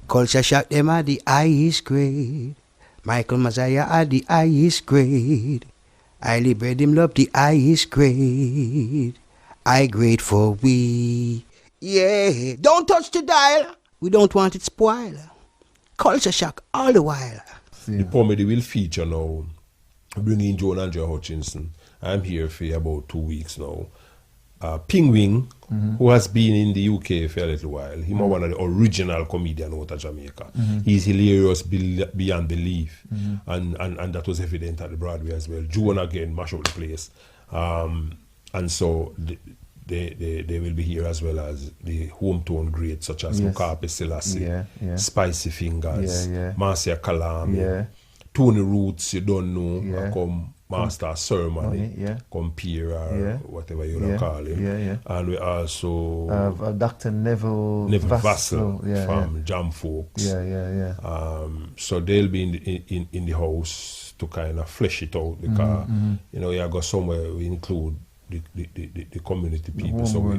Kolcha shock them at the highest grade. Michael Messiah at the highest grade. Highly bred him love the highest grade. High grade for we. Yeah, don't touch the dial. We don't want it spoil. Culture shock all the while. The comedy will feature now, bringing Joan Andrea Hutchinson. I'm here for about 2 weeks now. Pingwing, who has been in the UK for a little while. He's one of the original comedians out of Jamaica. He's hilarious beyond belief. And that was evident at the Broadway as well. Joan again mash up the place. And so they will be here as well as the hometown greats such as Mukape Selassie, Spicy Fingers, Marcia Kalami, Tony Roots, you don't know, come Master Sermon, compare or whatever you want to call him. And we also Dr. Neville Vassell from Jam Folks. So they'll be in the house to kind of flesh it out because you know you go somewhere we include the community people, so we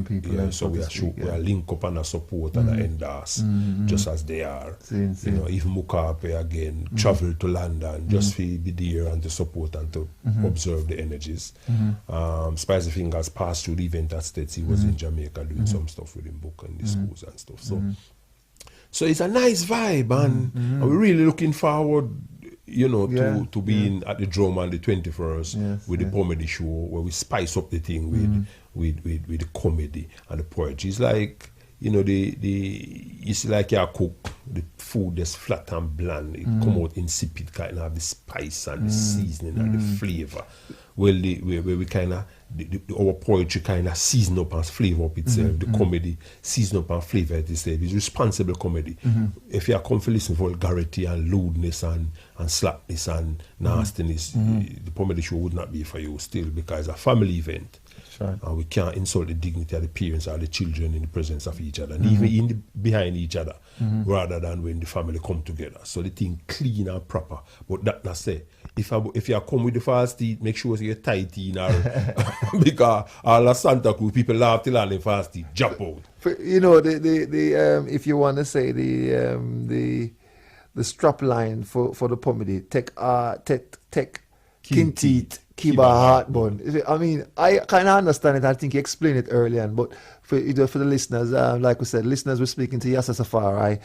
are link up and a support and a endorse just as they are. You know, even Mukape again travel to London just to be there and to support and to observe the energies. Spicy Fingers passed through the event at States. He was in Jamaica doing some stuff with him, book and the schools and stuff. So it's a nice vibe, and we're really looking forward, you know, to being at the drum on the 21st with the comedy show where we spice up the thing with the comedy and the poetry. It's like, you know, it's like you cook the food that's flat and bland. It come out insipid, kind of have the spice and the seasoning and the flavor. Well, where we kind of our poetry kind of season up and flavor up itself. The comedy season up and flavor itself. It's responsible comedy. If you come to listen to vulgarity and lewdness and slackness and nastiness, the comedy show would not be for you still, because it's a family event. And we can't insult the dignity of the parents or the children in the presence of each other, and even behind each other, rather than when the family come together. So the thing clean and proper. But that's it. If you come with the fast teeth, make sure you tight in, or because all the Santa Cruz people laugh till all the fast teeth jump out. You know, the if you want to say the strap line for the comedy, take kin teeth, keep a heartburn. I mean, I kind of understand it. I think you explained it earlier, but for the listeners, like we said, listeners, we're speaking to Yasus Afari.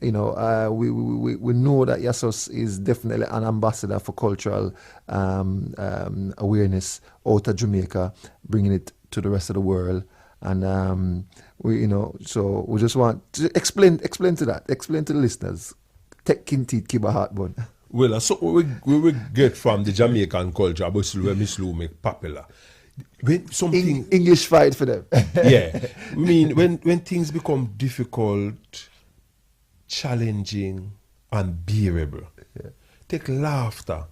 You know, we know that Yasus is definitely an ambassador for cultural awareness out of Jamaica, bringing it to the rest of the world. And we, you know, so we just want to explain to the listeners. Take kin teeth, keep a heartburn. Well, so we get from the Jamaican culture, but when Miss Lou make popular. When something English fight for them. Yeah, I mean when things become difficult, challenging, and bearable, take laughter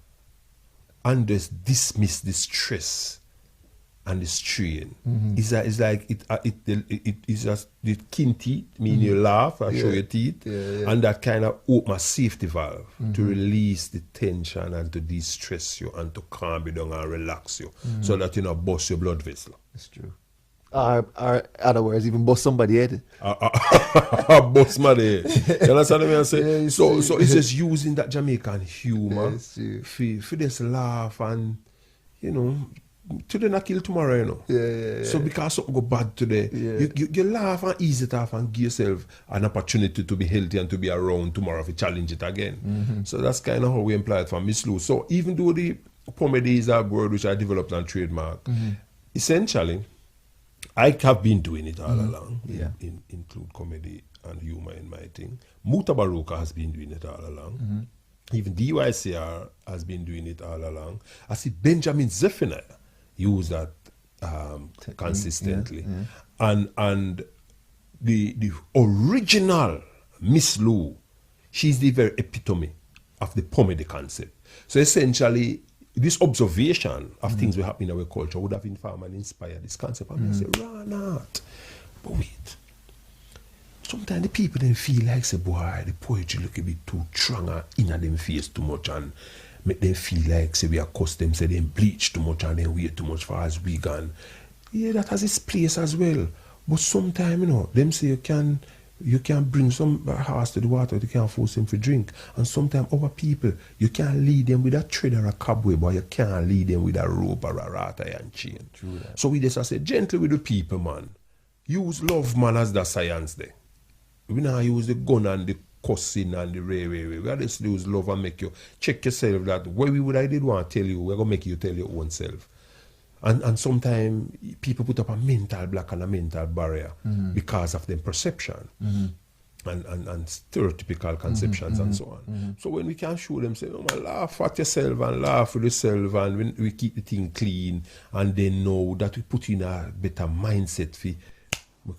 and just dismiss the stress and the strain. It's like it is just the kin teeth, mean you laugh and show your teeth, and that kind of open a safety valve to release the tension and to de-stress you and to calm you down and relax you, so that you not bust your blood vessel. That's true. Or other words, even bust somebody head. Bust my head. You understand what I'm saying? So it's just using that Jamaican humor for this laugh and, you know, today not kill tomorrow, you know. So because something go bad today, you laugh and ease it off and give yourself an opportunity to be healthy and to be around tomorrow if you challenge it again. So that's kind of how we imply it from Miss Lou. So even though the comedy is a word which I developed and trademark, essentially, I have been doing it all along, include comedy and humor in my thing. Muta Baruka has been doing it all along. Even DYCR has been doing it all along. I see Benjamin Zephaniah use that consistently. And the original Miss Lou, she's the very epitome of the comedy concept. So essentially, this observation of things that happen in our culture would have informed and inspired this concept. And I say, run out. But wait. Sometimes the people then feel like, say, boy, the poetry look a bit too strong and in them face too much, and make them feel like, say, we accuse them, say, they bleach too much and they wait too much for us vegan. Yeah, that has its place as well. But sometimes, you know, them say you can You can bring some horse to the water, you can't force him to drink. And sometimes our people, you can't lead them with a thread or a cobweb, but you can't lead them with a rope or a rat iron chain. So we just say, gently with the people, man. Use love, man, as the science there. We not use the gun and the cussing and the way. We just use love and make you check yourself that what I did want to tell you, we're going to make you tell your own self. And sometimes people put up a mental block and a mental barrier because of their perception and stereotypical conceptions and so on. So when we can show them, say, oh, man, laugh at yourself and laugh with yourself, and we keep the thing clean, and they know that we put in a better mindset for.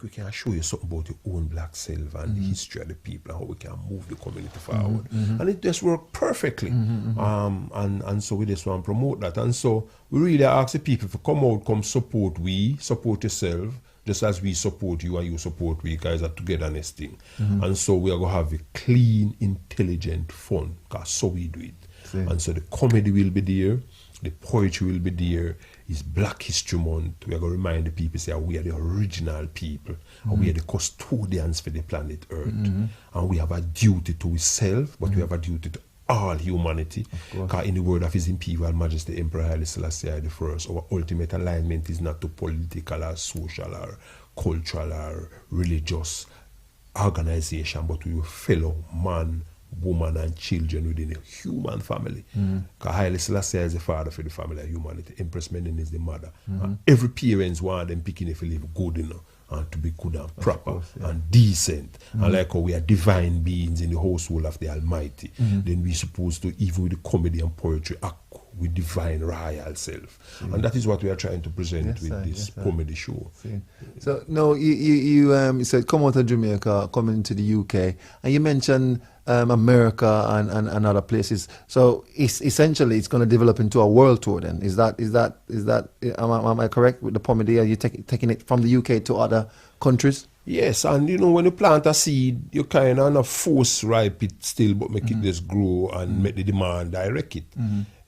We can show you something about your own black self and the history of the people and how we can move the community forward. And it just worked perfectly. And so we just want to promote that. And so we really ask the people to come out, come support support yourself, just as we support you and you support we, guys, are togetherness thing. And so we are going to have a clean, intelligent fun, because so we do it. And so the comedy will be there, the poetry will be there. It's Black History Month. We are going to remind the people, say, we are the original people, and we are the custodians for the planet Earth. And we have a duty to ourselves, but we have a duty to all humanity. Because in the word of His Imperial Majesty Emperor Haile Selassie I, our ultimate alignment is not to political or social or cultural or religious organization, but to your fellow man, woman and children within a human family. Because Haile Selassie is the father for the family of humanity. Empress Menen is the mother. And every parents want them picking if they live good enough and to be good and proper and decent. And like how we are divine beings in the household of the Almighty, then we're supposed to, even with the comedy and poetry, act with divine royal self. And that is what we are trying to present with this comedy show. So, no, you said come out of Jamaica, come into the UK, and you mentioned America and other places. So essentially it's going to develop into a world tour then. Is that am I correct with the comedy? Are you taking it from the UK to other countries? Yes, and when you plant a seed, you kind of not force ripe it still, but make it just grow and make the demand direct it.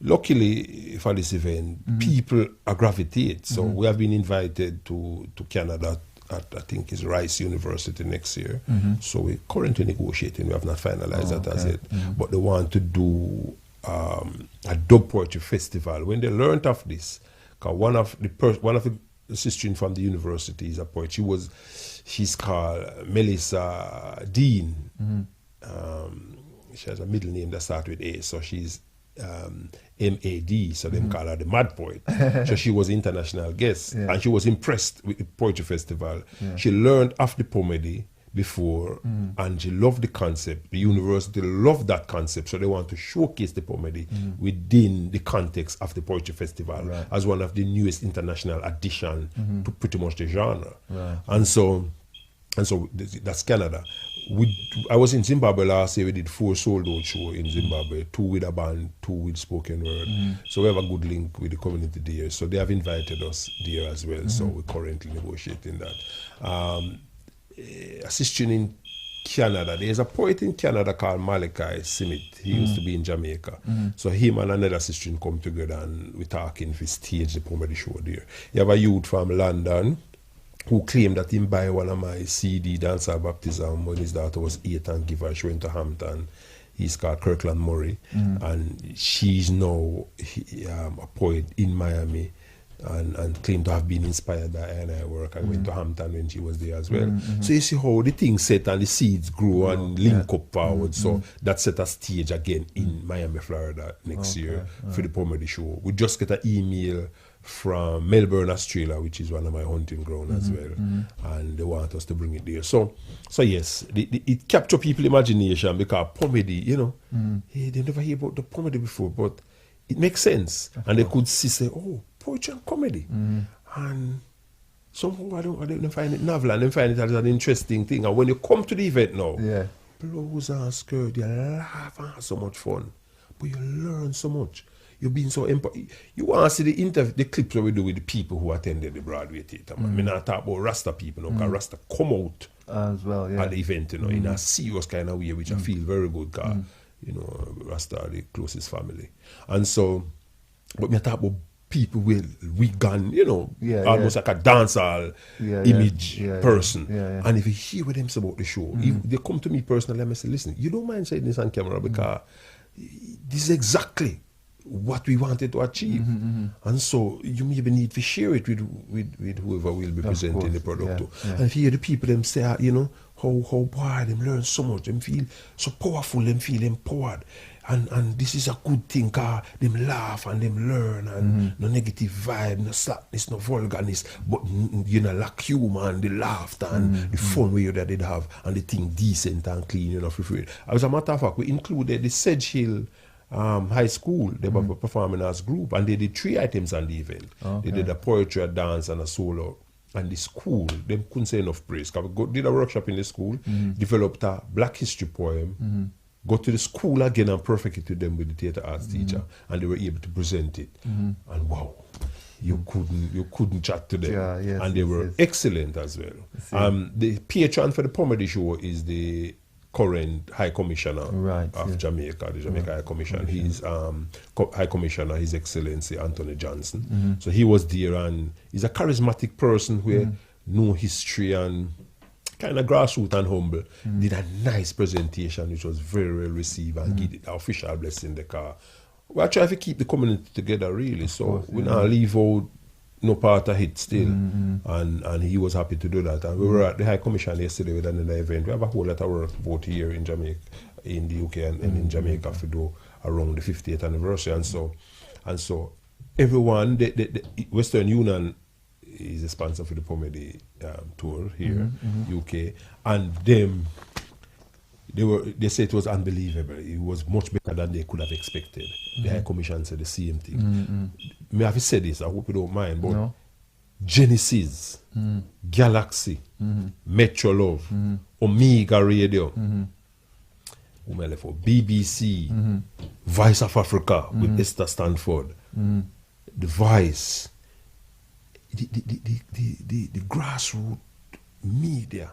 Luckily for this event, people are gravitate. So we have been invited to Canada at, I think, is Rice University next year. So we're currently negotiating. We have not finalized that as yet. But they want to do a dub poetry festival. When they learned of this, because one of the sisters from the university is a poet. She's called Melissa Dean. She has a middle name that starts with A, so she's MAD, so them call her the Mad Poet. So she was international guest, and she was impressed with the poetry festival. She learned of the comedy before, and she loved the concept. The university loved that concept, so they want to showcase the comedy within the context of the poetry festival as one of the newest international addition to pretty much the genre. And so that's Canada. I was in Zimbabwe last year. We did 4 sold-out shows in Zimbabwe, 2 with a band, 2 with spoken word. So we have a good link with the community there. So they have invited us there as well. So we're currently negotiating that. Assisting in Canada, there's a poet in Canada called Malachi Smith. He used to be in Jamaica. So him and another assistant come together and we're talking for stage the comedy show there. You have a youth from London who claimed that he buy one of my CD, Dancer Baptism, when his daughter was 8 and give her. She went to Hampton. He's called Kirkland Murray. And she's now a poet in Miami and claimed to have been inspired by her work. I went to Hampton when she was there as well. So you see how the things set and the seeds grow and link up forward. So that set a stage again in Miami, Florida next year for the comedy show. We just get an email from Melbourne, Australia, which is one of my hunting grounds as well, and they want us to bring it there. So yes, it captures people's imagination because comedy, hey, they never hear about the comedy before, but it makes sense, and they could say, oh, poetry and comedy, and somehow I don't find it novel, and they find it as an interesting thing. And when you come to the event now, blouse and skirt, you laugh and have so much fun, but you learn so much. You've been so you want to see the clips that we do with the people who attended the Broadway theatre. I mean, I talk about Rasta people, because Rasta come out as well, at the event, in a serious kind of way, which I feel very good, because, Rasta are the closest family. And so, but me talk about people will wegan, almost like a dancehall image person. And if you hear what them say about the show, if they come to me personally and say, listen, you don't mind saying this on camera because this is exactly what we wanted to achieve. And so you maybe need to share it with whoever will be presenting the product to. And if you hear the people them say, how boy, them learn so much, them feel so powerful, them feel empowered. And this is a good thing, cause them laugh and them learn, and no negative vibe, no slackness, no vulgarness, but like humor and the laughter and the fun way that they'd have, and the thing decent and clean, free. As a matter of fact, we included the Sedge Hill High School. They were performing as group, and they did 3 items on the event. They did a poetry, a dance, and a solo. And the school, they couldn't say enough praise. We did a workshop in the school, developed a Black History poem, go to the school again and perfected to them with the theatre arts teacher, and they were able to present it. And wow, you couldn't chat to them. And they were excellent as well. The patron for the comedy show is the current High Commissioner of Jamaica, the Jamaica High Commission. He's High Commissioner, His Excellency Anthony Johnson. So he was there, and he's a charismatic person who know history and kind of grassroots and humble. Did a nice presentation, which was very well received, and give it the official blessing in the car. We are trying to keep the community together, really. So we now leave out no part of it still. And he was happy to do that. And we were at the High Commission yesterday with another event. We have a whole lot of work both here in Jamaica, in the UK and in Jamaica for do around the 50th anniversary. And so everyone, the Western Union is a sponsor for the comedy tour here, UK, and they said it was unbelievable. It was much better than they could have expected. The High Commission said the same thing. May I have said this? I hope you don't mind, but Genesis, Galaxy, Metro Love, Omega Radio, BBC, Voice of Africa with Esther Stanford, The Voice. The grassroots media,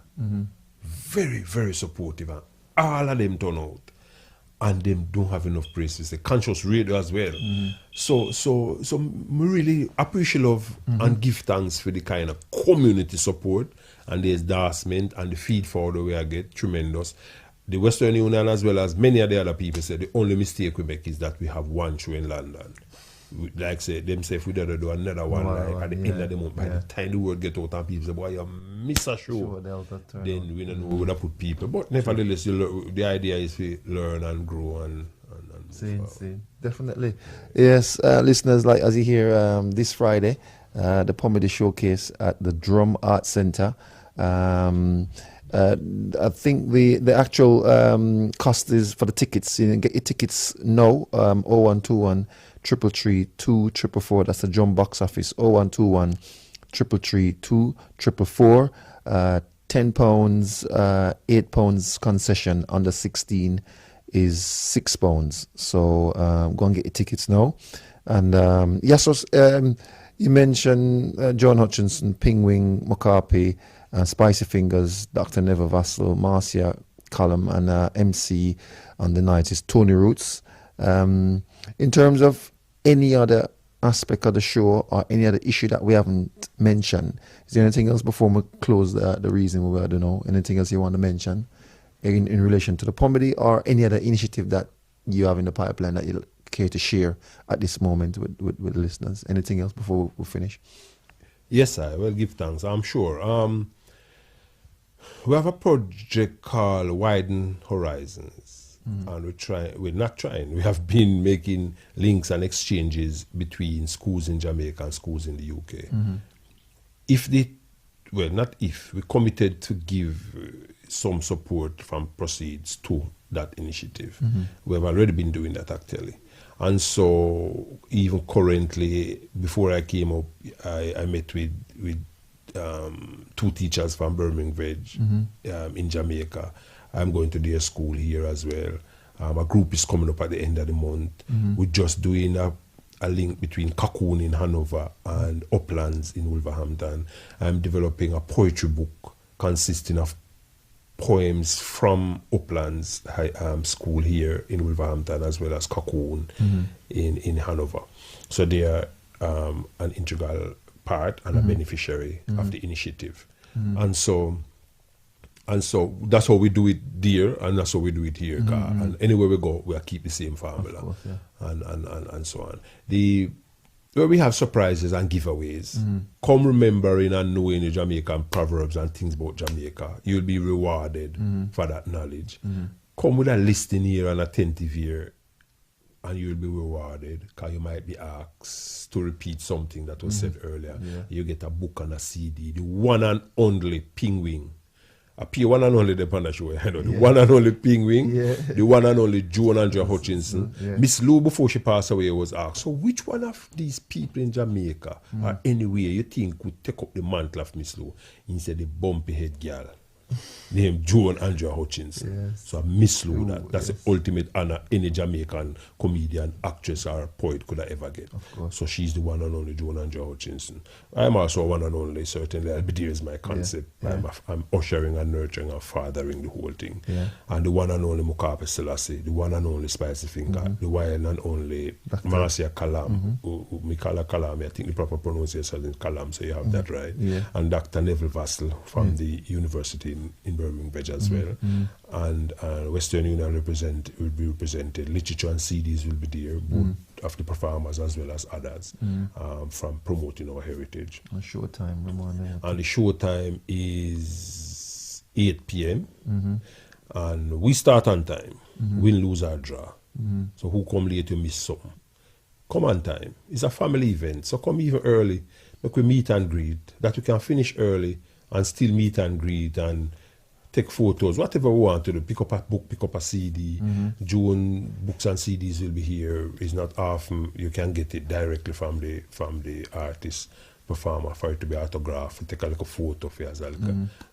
very, very supportive, and all of them turn out, and them don't have enough praise. The conscious radio as well. So we really appreciate love and give thanks for the kind of community support and the endorsement and the feed forward we I get tremendous. The Western Union, as well as many of the other people, say the only mistake we make is that we have one show in London. Like say, them say if we don't do another one, at the end of the month, by the time the word get out and people say, boy, you miss a show, then we don't know where to put people. But nevertheless, the idea is to learn and grow and definitely. Yes, listeners, like as you hear, this Friday, the Pomedy Showcase at the Drum Art Centre. I think the actual cost is for the tickets. You can get your tickets now, 0121 333 2444. That's the Drum Box Office, 0121 333 2444. £10, £8 concession. Under 16 is £6. So go and get your tickets now. And Yasus, you mentioned John Hutchinson, Pingwing, McCarthy, Spicy Fingers, Dr. Never Vassal, Marcia Cullum, and MC on the night is Tony Roots. In terms of any other aspect of the show or any other issue that we haven't mentioned, is there anything else before we close the reason we don't know? Anything else you want to mention in relation to the comedy or any other initiative that you have in the pipeline that you care to share at this moment with listeners? Anything else before we finish? Yes, I will give thanks. I'm sure. We have a project called Widening Horizons. And we have been making links and exchanges between schools in Jamaica and schools in the UK. We committed to give some support from proceeds to that initiative. We have already been doing that actually. And so even currently, before I came up, I met with 2 teachers from Birmingham in Jamaica. I'm going to their school here as well. A group is coming up at the end of the month. We're just doing a link between Cocoon in Hanover and Uplands in Wolverhampton. I'm developing a poetry book consisting of poems from Uplands school here in Wolverhampton as well as Cocoon in Hanover. So they are an integral part and a beneficiary of the initiative. And so that's how we do it there, and that's how we do it here. And anywhere we go, we'll keep the same formula. Of course, and so on. Where we have surprises and giveaways, come remembering and knowing the Jamaican proverbs and things about Jamaica. You'll be rewarded for that knowledge. Come with a listening ear and attentive ear, and you'll be rewarded, because you might be asked to repeat something that was said earlier. You get a book and a CD, the one and only Penguin. Appear one and only the Panda Show, the one and only Penguin, the one and only Joan Andrea Hutchinson. Miss Lou, before she passed away, was asked, so which one of these people in Jamaica or anywhere you think would take up the mantle of Miss Lou? He said the bumpy head girl named Joan Andrea Hutchinson. So Miss Lou, that's the ultimate honor any Jamaican comedian, actress or poet could have ever get. So she's the one and only Joan Andrea Hutchinson. I'm also one and only, certainly. Albeit is my concept. I'm ushering and nurturing and fathering the whole thing. And the one and only Mukabe Selassie, the one and only Spicy Finger, the one and only Marcia Kalam, Mikala Kalam, I think the proper pronunciation is Kalam, so you have that right. And Dr. Neville Vassell from the university in Birmingham as well. And Western Union will be represented. Literature and CDs will be there, both of the performers as well as others, from promoting our heritage. And showtime, and the showtime is 8 p.m. And we start on time. Win, lose or draw. So who come late, you miss something. Come on time. It's a family event, so come even early. Make we meet and greet. That we can finish early and still meet and greet and take photos, whatever we want to do. Pick up a book, pick up a CD. June books and CDs will be here. It's not often you can get it directly from the artist performer for it to be autographed. Take a little photo for as a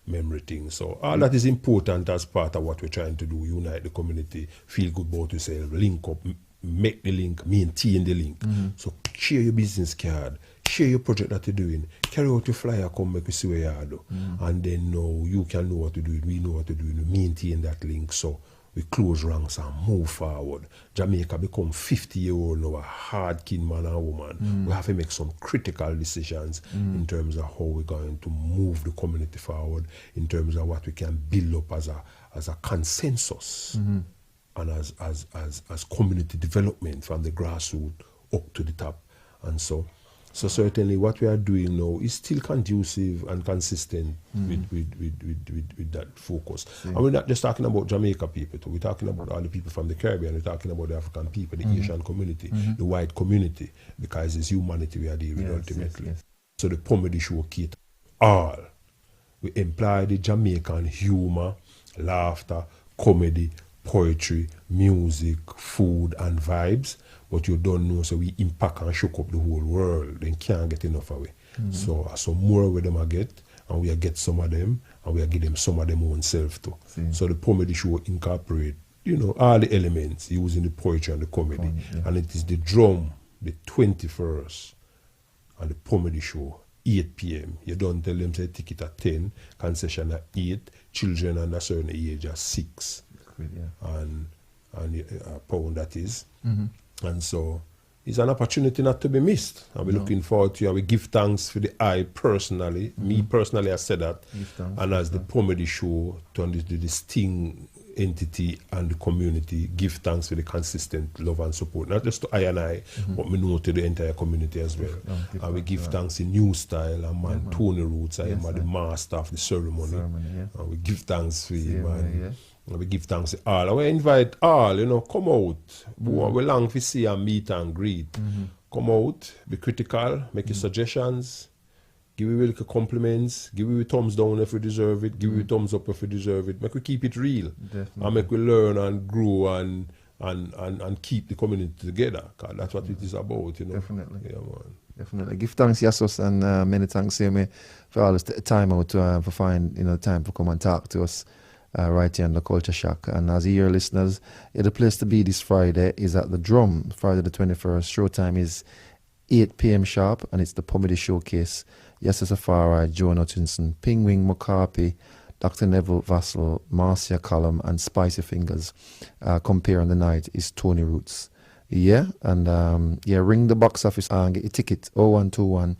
memory thing. So all that is important as part of what we're trying to do. Unite the community, feel good about yourself, link up, make the link, maintain the link. So share your business card. Share your project that you're doing. Carry out your flyer, come make we see where you are. And then you can know what to do. We know what to do. We maintain that link. So we close ranks and move forward. Jamaica become 50-year-old now, a hard-kin man and woman. We have to make some critical decisions in terms of how we're going to move the community forward, in terms of what we can build up as a consensus and as community development from the grassroots up to the top. And so certainly what we are doing now is still conducive and consistent with that focus. And we're not just talking about Jamaica people too. We're talking about all the people from the Caribbean. We're talking about the African people, the Asian community, the white community, because it's humanity we are dealing with ultimately. So the comedy show cater all. We employ the Jamaican humor, laughter, comedy, poetry, music, food and vibes. But you don't know, so we impact and shook up the whole world. They can't get enough away. So more with them I get, and we get some of them, and we give them some of them own self too. So the comedy show incorporate, all the elements using the poetry and the comedy. And it is the drum, the 21st, and the comedy show, 8 p.m. You don't tell them say ticket at 10, concession at 8, children under a certain age at 6. And a pound that is. And so it's an opportunity not to be missed. And we're looking forward to it. We give thanks for the personally. Me personally, I said that. And as the comedy show to the Sting entity and the community, give thanks for the consistent love and support. Not just to I and I, but we know to the entire community as well. And we give thanks in New Style and man Tony Roots. I am the master of the ceremony. And we give thanks for him, man. We give thanks to all. We invite all, come out. We long to see and meet and greet. Come out, be critical, make your suggestions, give you little compliments, give you thumbs down if you deserve it, give you thumbs up if you deserve it. Make we keep it real. And make we learn and grow and keep the community together. Cause that's what it is about, Definitely. Yeah, man. Definitely. Give thanks, Yasus, and many thanks, Amy, for all this time out for find time to come and talk to us. Right here on the Kolcha Shack. And as you hear, listeners, the place to be this Friday is at the Drum, Friday the 21st. Showtime is 8 p.m. sharp, and it's the Comedy Showcase. Yasus Afari, Joan Hutchinson, Penguin McCarthy, Dr. Neville Vassell, Marcia Column, and Spicy Fingers. Comparing the night is Tony Roots. Yeah, and ring the box office and get your ticket 0121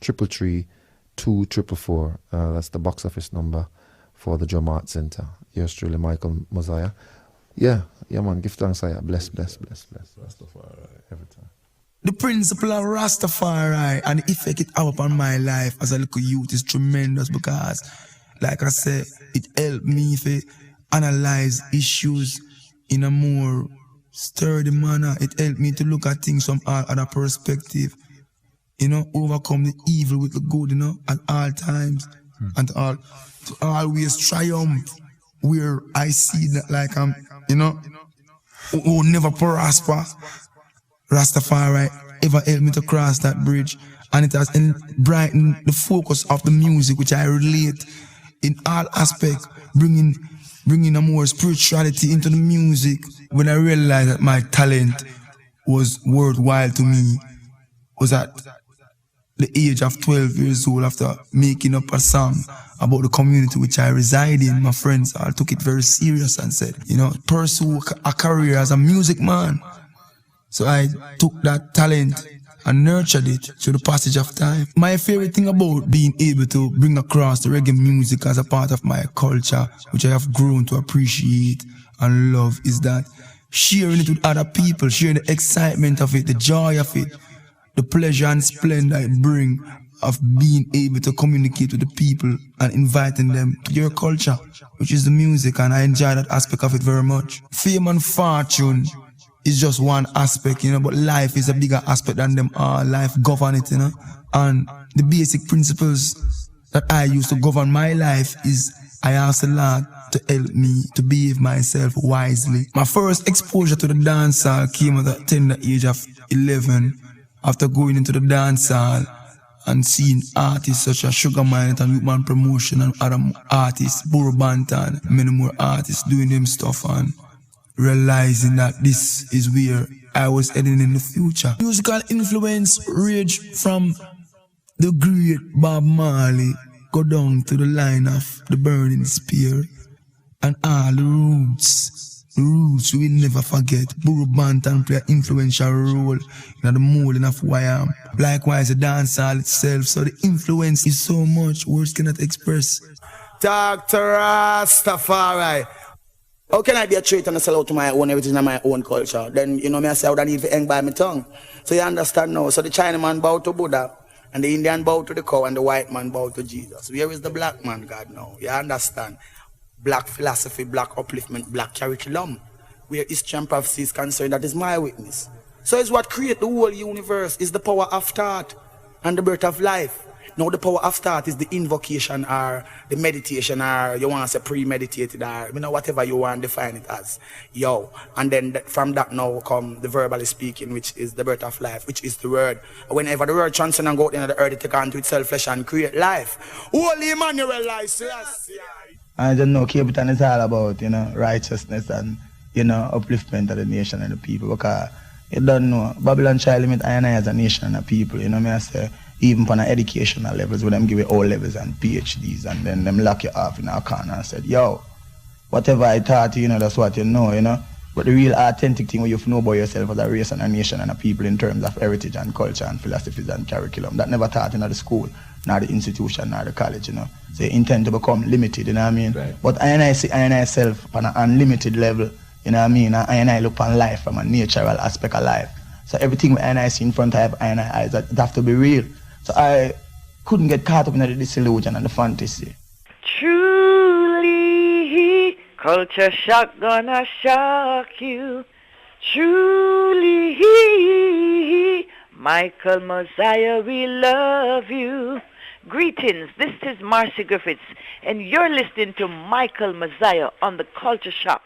333 2444. That's the box office number for the Drum Art Center. Yours truly, Michael Mosiah. Yeah, man, give thanks. Bless. Rastafari. Every time. The principle of Rastafari and the effect it have upon my life as a little youth is tremendous because, like I said, it helped me to analyze issues in a more sturdy manner. It helped me to look at things from all other perspective. Overcome the evil with the good, at all times. And to always triumph where I see that like I'm, who never prosper. Rastafari ever helped me to cross that bridge, and it has brightened the focus of the music which I relate in all aspects, bringing a more spirituality into the music. When I realized that my talent was worthwhile to me was at the age of 12 years old, after making up a song about the community which I reside in. My friends all took it very serious and said, pursue a career as a music man. So I took that talent and nurtured it through the passage of time. My favorite thing about being able to bring across the reggae music as a part of my culture, which I have grown to appreciate and love, is that sharing it with other people, sharing the excitement of it, the joy of it, the pleasure and splendor it brings of being able to communicate with the people and inviting them to your culture, which is the music, and I enjoy that aspect of it very much. Fame and fortune is just one aspect, but life is a bigger aspect than them all. Life govern it, and the basic principles that I use to govern my life is I ask the Lord to help me to behave myself wisely. My first exposure to the dancehall came at the tender age of 11, after going into the dancehall and seeing artists such as Sugar Minott and Youthman Promotion and other artists, Burro Banton, many more artists doing them stuff, and realizing that this is where I was heading in the future. Musical influence ranged from the great Bob Marley, go down to the line of the Burning Spear, and all the roots we will never forget. Burro Banton play an influential role in the molding of who I am. Likewise, the dancehall itself, so the influence is so much, words cannot express. Dr. Rastafari. How can I be a traitor and sell out to my own everything in my own culture? Then, me I say I would need to hang by my tongue. So you understand now. So the Chinaman bowed to Buddha, and the Indian bowed to the cow, and the white man bowed to Jesus. Where is the black man, God, now? You understand? Black philosophy, black upliftment, black curriculum. Where history and prophecy is concerned, that is my witness. So it's what creates the whole universe, is the power of thought and the birth of life. Now the power of thought is the invocation or the meditation, or you want to say premeditated, or whatever you want to define it as. And then from that now come the verbally speaking, which is the birth of life, which is the word. Whenever the word transcends and go out into the earth, it take on to itself flesh and create life. Holy Emmanuel life, yes. I don't know, Cape Town is all about, righteousness and, upliftment of the nation and the people. Because you don't know, Babylon try to limit I and I as a nation and a people, I say, even on educational levels, where them give you O levels and PhDs, and then them lock you off in a corner and said, whatever I taught you, that's what you know. But the real authentic thing where you know about yourself as a race and a nation and a people in terms of heritage and culture and philosophies and curriculum, that never taught in the school, nor the institution, nor the college, So you intend to become limited, you know what I mean? Right. But I and I see I and I self on an unlimited level, you know what I mean? I and I look on life from a natural aspect of life. So everything I and I see in front of I and I eyes, that have to be real. So I couldn't get caught up in the disillusion and the fantasy. Truly, culture shock gonna shock you. Truly, Michael Mosiah, we love you. Greetings, this is Marcy Griffiths, and you're listening to Michael Mosiah on the Culture Shock.